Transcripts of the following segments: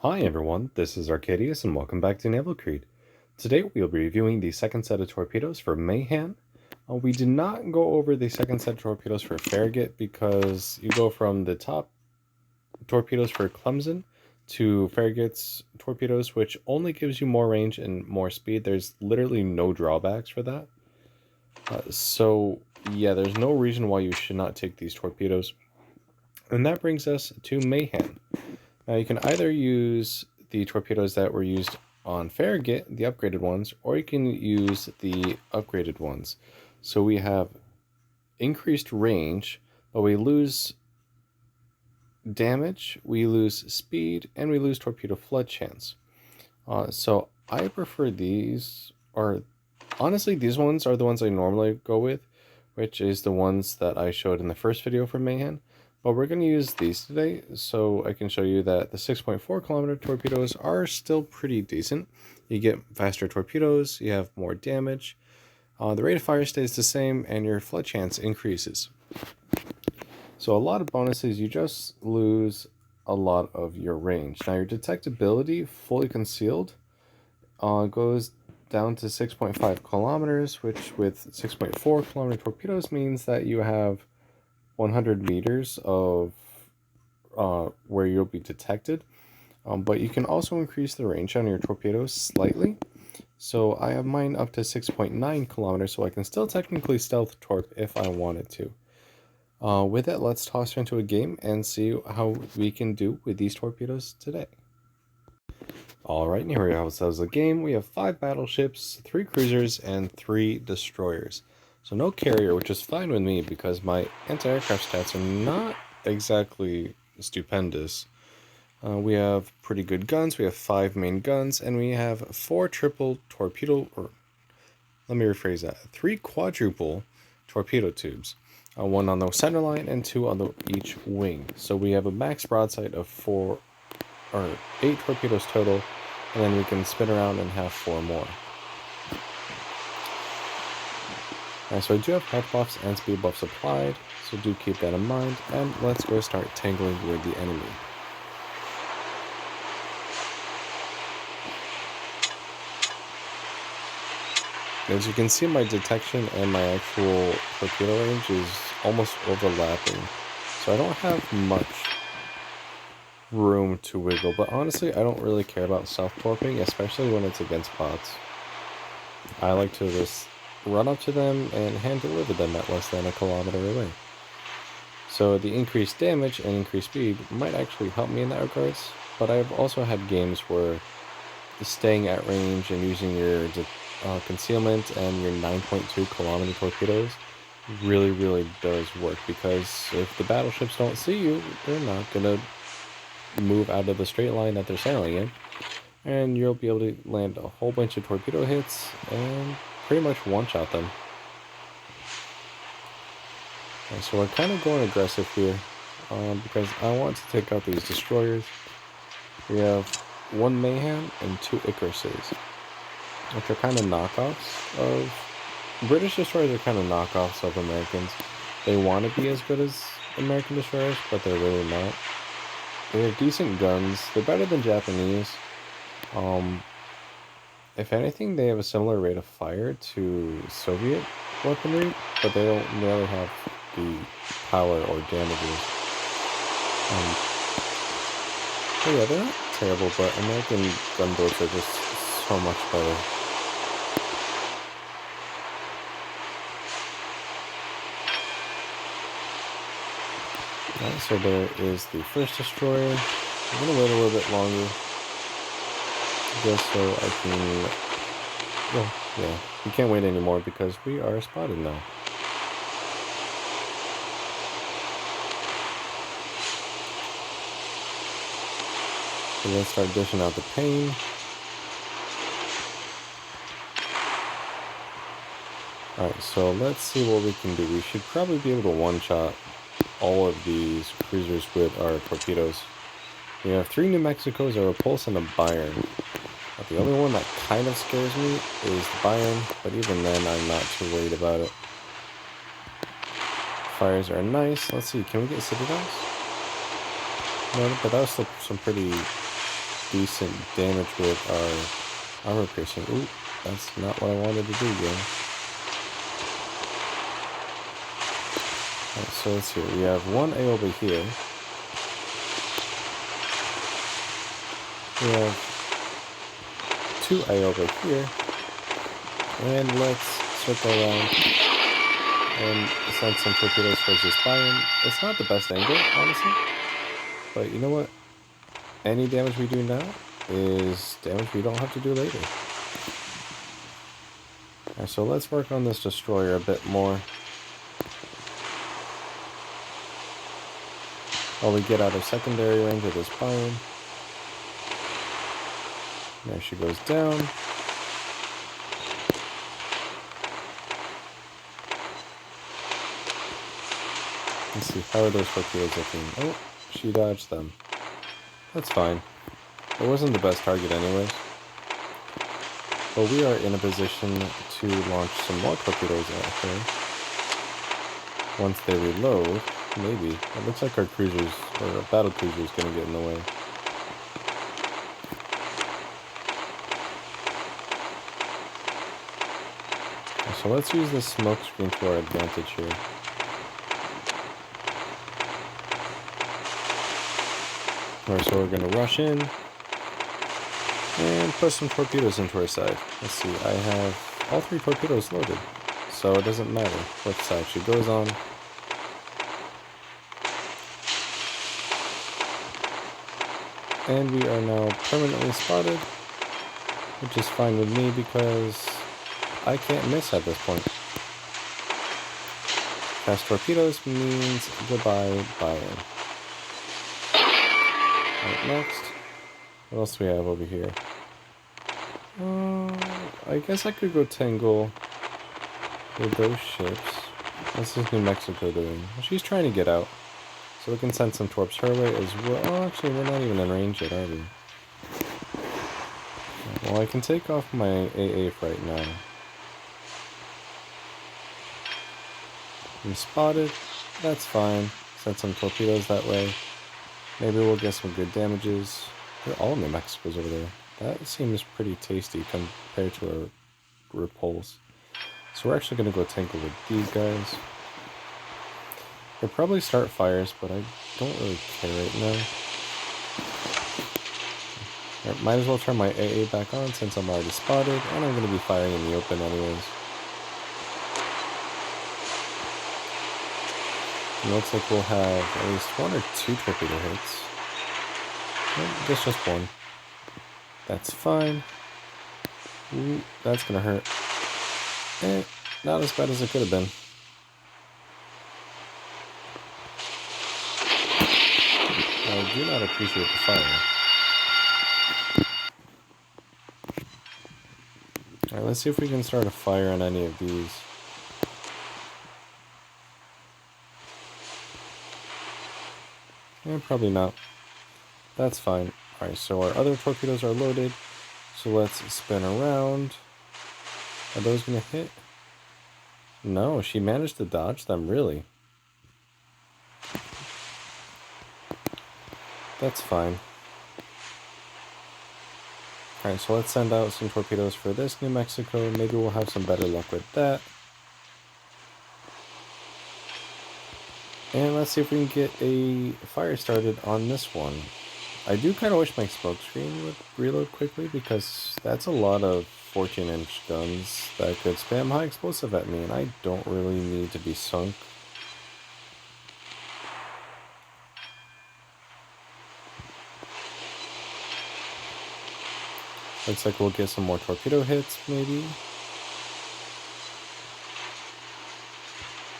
Hi everyone, this is Arcadius and welcome back to Naval Creed. Today we'll be reviewing the second set of torpedoes for Mahan. We did not go over the second set of torpedoes for Farragut because you go from the top torpedoes for Clemson to Farragut's torpedoes, which only gives you more range and more speed. There's literally no drawbacks for that. Yeah, there's no reason why you should not take these torpedoes. And that brings us to Mahan. Now you can either use the torpedoes that were used on Farragut, the upgraded ones, or you can use the upgraded ones. So we have increased range, but we lose damage, we lose speed, and we lose torpedo flood chance. So I prefer these, or honestly these ones are the ones I normally go with, which is the ones that I showed in the first video for Mahan. But we're going to use these today, so I can show you that the 6.4 kilometer torpedoes are still pretty decent. You get faster torpedoes, you have more damage, the rate of fire stays the same, and your flood chance increases. So a lot of bonuses, you just lose a lot of your range. Now your detectability, fully concealed, goes down to 6.5 kilometers, which with 6.4 kilometer torpedoes means that you have 100 meters of where you'll be detected, but you can also increase the range on your torpedoes slightly. So I have mine up to 6.9 kilometers, so I can still technically stealth torp if I wanted to. With it, let's toss her into a game and see how we can do with these torpedoes today. Alright, here we have ourselves a game. We have 5 battleships, 3 cruisers, and 3 destroyers. So no carrier, which is fine with me because my anti-aircraft stats are not exactly stupendous. We have pretty good guns. We have 5 main guns, and we have 4 triple torpedo, or let me rephrase that, 3 quadruple torpedo tubes. 1 on the center line and 2 on each wing. So we have a max broadside of 8 torpedoes total, and then we can spin around and have 4 more. Alright, so I do have health buffs and speed buffs applied, so do keep that in mind, and let's go start tangling with the enemy. As you can see, my detection and my actual torpedo range is almost overlapping, so I don't have much room to wiggle, but honestly I don't really care about self-torping, especially when it's against bots. I like to just run up to them and hand deliver them at less than a kilometer away. So the increased damage and increased speed might actually help me in that regards, but I've also had games where staying at range and using your concealment and your 9.2 kilometer torpedoes really does work, because if the battleships don't see you, they're not gonna move out of the straight line that they're sailing in, and you'll be able to land a whole bunch of torpedo hits and pretty much one-shot them. And so we're kind of going aggressive here because I want to take out these destroyers. We have 1 Mahan and 2 Icaruses, which are kind of knockoffs of... British destroyers are kind of knockoffs of Americans. They want to be as good as American destroyers, but they're really not. They have decent guns. They're better than Japanese. If anything, they have a similar rate of fire to Soviet weaponry, but they don't really have the power or damages. So yeah, they're not terrible, but American gunboats are just so much better. Alright, so there is the first destroyer. I'm going to wait a little bit longer, just so I can... Well, yeah, we can't wait anymore because we are spotted now. So let's start dishing out the pain. Alright, so let's see what we can do. We should probably be able to one-shot all of these cruisers with our torpedoes. We have 3 New Mexicos, a Repulse, and a Bayern. But the only one that kind of scares me is the Bayern, but even then I'm not too worried about it. Fires are nice. Let's see, can we get Citadels? No, but that was still some pretty decent damage with our armor piercing. Ooh, that's not what I wanted to do, game. Alright, so let's see. We have one A over here. We have two A over here. And let's circle around and send some torpedoes towards this biome. It's not the best angle, honestly. But you know what? Any damage we do now is damage we don't have to do later. Alright, so let's work on this destroyer a bit more. While we get out of secondary range of this biome. There she goes down. Let's see, how are those torpedoes looking? Oh, she dodged them. That's fine. It wasn't the best target anyways. But we are in a position to launch some more torpedoes out here. Once they reload, maybe. It looks like our cruisers, or our battle cruiser is going to get in the way. So let's use this smoke screen to our advantage here. Alright, so we're going to rush in and put some torpedoes into our side. Let's see, I have all three torpedoes loaded, so it doesn't matter what side she goes on. And we are now permanently spotted, which is fine with me because I can't miss at this point. Cast torpedoes means goodbye, bye-in. Alright, next. What else do we have over here? I guess I could go tangle with those ships. What's this New Mexico doing? Well, she's trying to get out. So we can send some torps her way as well. Oh, actually, we're not even in range yet, are we? Well, I can take off my AA right now. I'm spotted. That's fine. Send some torpedoes that way. Maybe we'll get some good damages. They're all New Mexicos over there. That seems pretty tasty compared to a repulse. So we're actually going to go tangle with these guys. They'll probably start fires, but I don't really care right now. Right, might as well turn my AA back on since I'm already spotted, and I'm going to be firing in the open anyways. It looks like we'll have at least one or two torpedo hits. Nope, I guess just one. That's fine. Ooh, that's gonna hurt. Not as bad as it could have been. I do not appreciate the fire. Alright, let's see if we can start a fire on any of these. Probably not. That's fine. Alright, so our other torpedoes are loaded. So let's spin around. Are those going to hit? No, she managed to dodge them, really. That's fine. Alright, so let's send out some torpedoes for this New Mexico. Maybe we'll have some better luck with that. And let's see if we can get a fire started on this one. I do kind of wish my smoke screen would reload quickly because that's a lot of 14-inch guns that could spam high explosive at me, and I don't really need to be sunk. Looks like we'll get some more torpedo hits, maybe.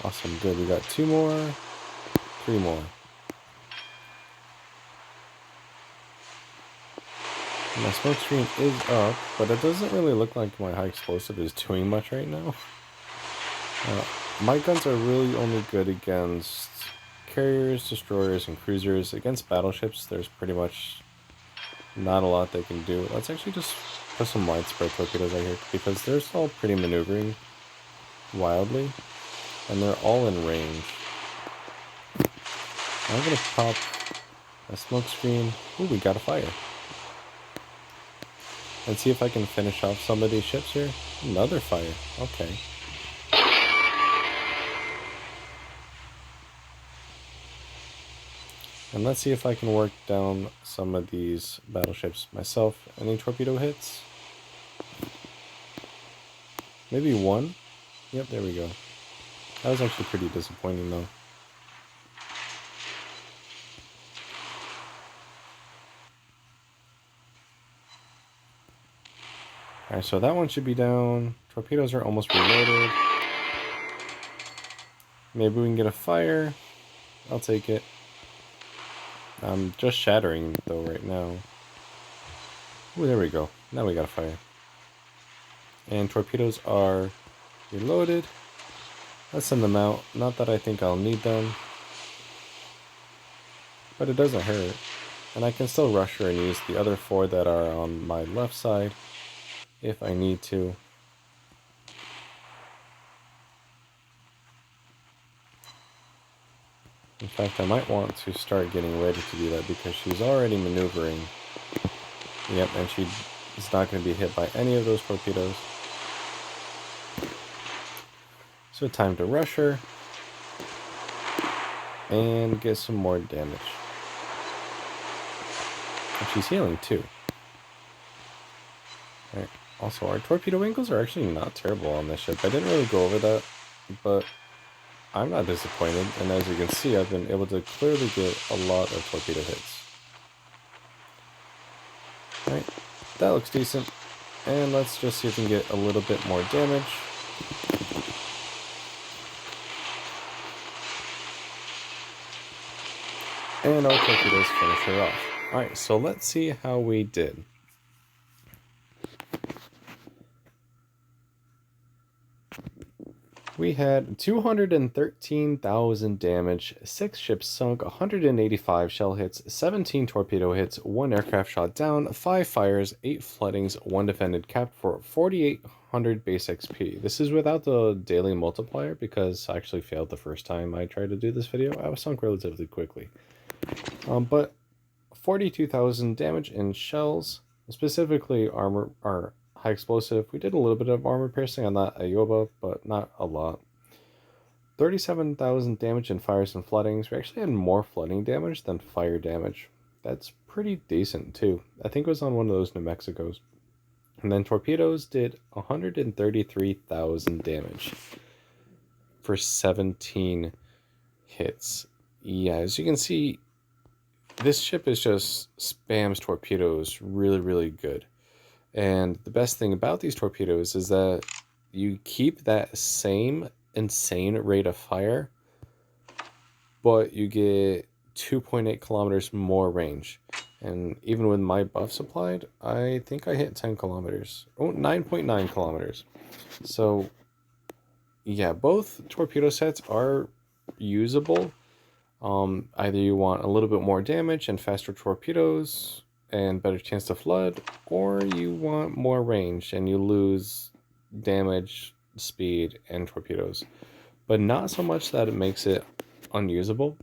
Awesome, good. We got 2 more, 3 more. My smoke screen is up, but it doesn't really look like my high explosive is doing much right now. My guns are really only good against carriers, destroyers, and cruisers. Against battleships, there's pretty much not a lot they can do. Let's actually just put some widespread torpedoes out here, because they're all pretty maneuvering wildly, and they're all in range. I'm going to pop a smoke screen. Ooh, we got a fire. and see if I can finish off some of these ships here. Another fire. Okay. And let's see if I can work down some of these battleships myself. Any torpedo hits? Maybe one? Yep, there we go. That was actually pretty disappointing though. Alright, so that one should be down. Torpedoes are almost reloaded. Maybe we can get a fire. I'll take it. I'm just shattering though right now. Ooh, there we go. Now we got a fire. And torpedoes are reloaded. Let's send them out. Not that I think I'll need them, but it doesn't hurt. And I can still rush her and use the other 4 that are on my left side if I need to. In fact, I might want to start getting ready to do that because she's already maneuvering. Yep, and she is not going to be hit by any of those torpedoes. So time to rush her and get some more damage. And she's healing too. Alright. Also, our torpedo angles are actually not terrible on this ship. I didn't really go over that, but I'm not disappointed. And as you can see, I've been able to clearly get a lot of torpedo hits. Alright, that looks decent. And let's just see if we can get a little bit more damage. And our torpedoes finish her off. Alright, so let's see how we did. We had 213,000 damage, 6 ships sunk, 185 shell hits, 17 torpedo hits, 1 aircraft shot down, 5 fires, 8 floodings, 1 defended, capped for 4,800 base XP. This is without the daily multiplier because I actually failed the first time I tried to do this video. I was sunk relatively quickly. But 42,000 damage in shells, specifically armor or high explosive. We did a little bit of armor piercing on that Ioba, but not a lot. 37,000 damage in fires and floodings. We actually had more flooding damage than fire damage. That's pretty decent too. I think it was on one of those New Mexicos. And then torpedoes did 133,000 damage for 17 hits. Yeah, as you can see, this ship is just spams torpedoes really, really good. And the best thing about these torpedoes is that you keep that same insane rate of fire, but you get 2.8 kilometers more range. And even with my buffs applied, I think I hit 10 kilometers. Oh, 9.9 kilometers. So, yeah, both torpedo sets are usable. Either you want a little bit more damage and faster torpedoes and better chance to flood, or you want more range and you lose damage, speed, and torpedoes. But not so much that it makes it unusable.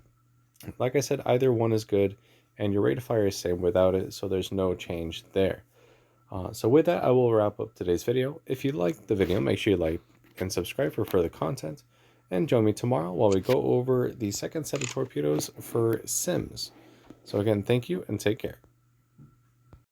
Like I said, either one is good, and your rate of fire is same without it, so there's no change there. So with that, I will wrap up today's video. If you liked the video, make sure you like and subscribe for further content, and join me tomorrow while we go over the second set of torpedoes for Sims. So again, thank you and take care.